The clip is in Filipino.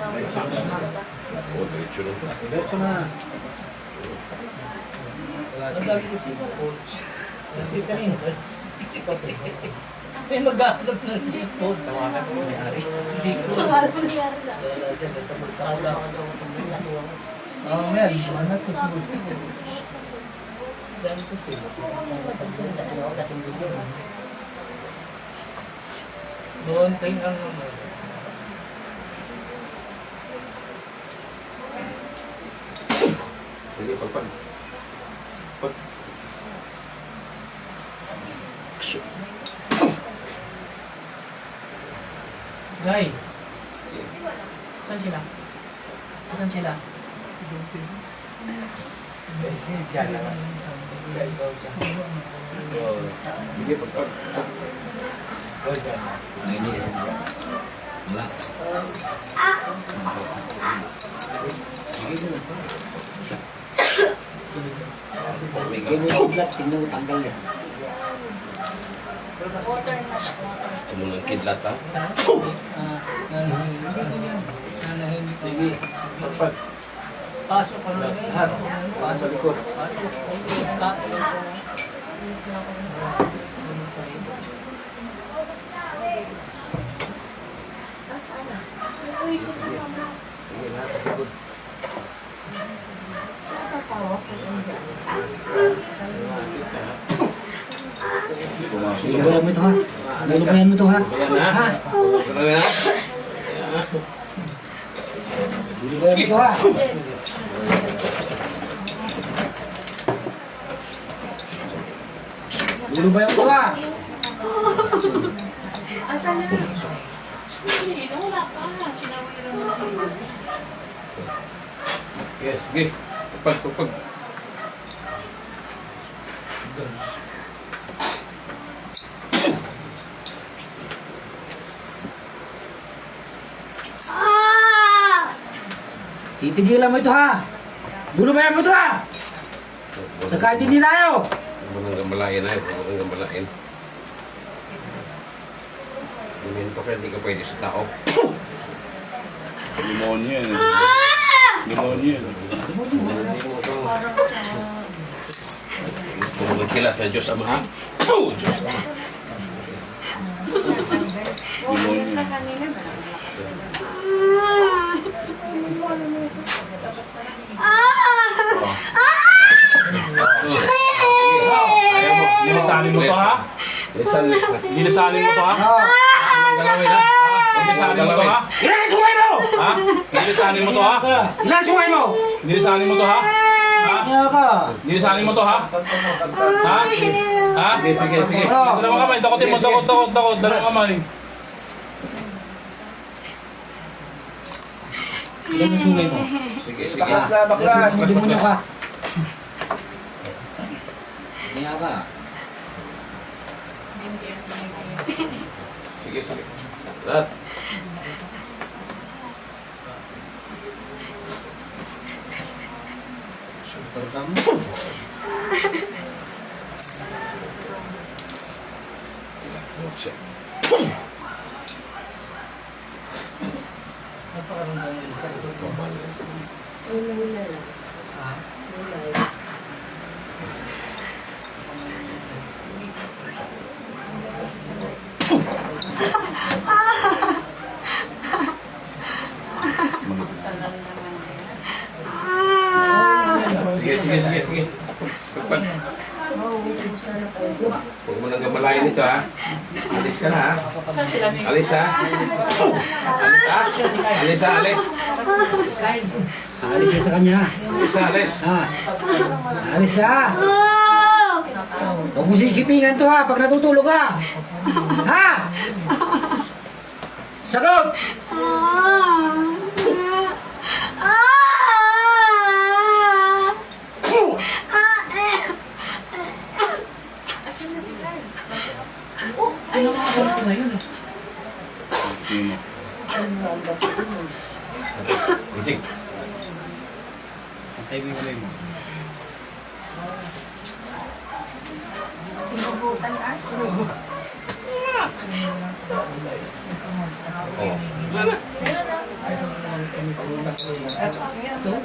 Oh, diretso lang to. Diretso na. Ang dami ko dito po. Kasi kanina. May maghahanap ng dito. Tawagan ko may-ari. Hindi ko. Tawagan ko may-ari lang. Sa magkakala ka daw. Mel, manat ko siguro. Dami ko siguro. Doon tayo ang naman. Sige, pagpag. Pag. Guy. Saan sila? Saan sila? Diyan lang. Sige, pagpag. Wala. Kinukidlat, tinutanggal yan. Water na siya. Water. Tumunang kidlat ha. Sige. Pagpag. Pasok ka na. Pasok likod. Saan na? Sige, lahat likod. Saan tatawag? Lulubayan mo ito ha. Lulubayan mo ito ha. Ayan ha. Ayan ha. Lulubayan mo ito ha. Lulubayan mo ito ha. Asan na? Hindi, wala pa. Sinawiran mo sila. Yes, sige. Pagpag, pagpag. Titigilan mo ito ha. Lulubayan mo ito ha. Nagkaintindi tayo. Huwag nang gambalain ha. Huwag nang gambalain. Buminto ka, hindi ka pwede sa tao. Pneumonia yan. Pneumonia yan. Hindi mo ito. Tumunang kilat na Diyos Ama ha. Oh, Diyos Ama. Pneumonia. Dilisanin mo to ha? Lisan. Dilisanin mo to ha? Anong galawin ha? Dilisanin mo to ha? Ilan ang sungay mo? Ha? Dilisanin mo to ha? Ilan ang sungay mo? Dilisanin mo to ha? Ha? Kaya ka. Dilisanin mo to ha? Ha? Ha? Sige, sige, sige. Dalawang kamay, takotin mo, takot. Dalawang kamay. Ilan ang sungay mo? Sige, sige. Baklas. Demonyo ka. Kaya ka. Sige, sige. Lahat. Super ka mo. Siya. Napakaramdam mo sa likod mo. Ha? Sige. Pagpag. Huwag mo nang gambalain ito ha. Alis ka na ha. Alis ha. Alis ha, alis. Alis ka sa kanya. Alis ha, alis. Ha? Alis ka. Huwag mo sisipingan to ha pag natutulog ka. Ha? Sagot! Asan na si Carl? Ano mga ganito na yun? Sino? Gising. Antay mo yung kamay mo. Pinubutan aso. Oh. Meron na. Ito.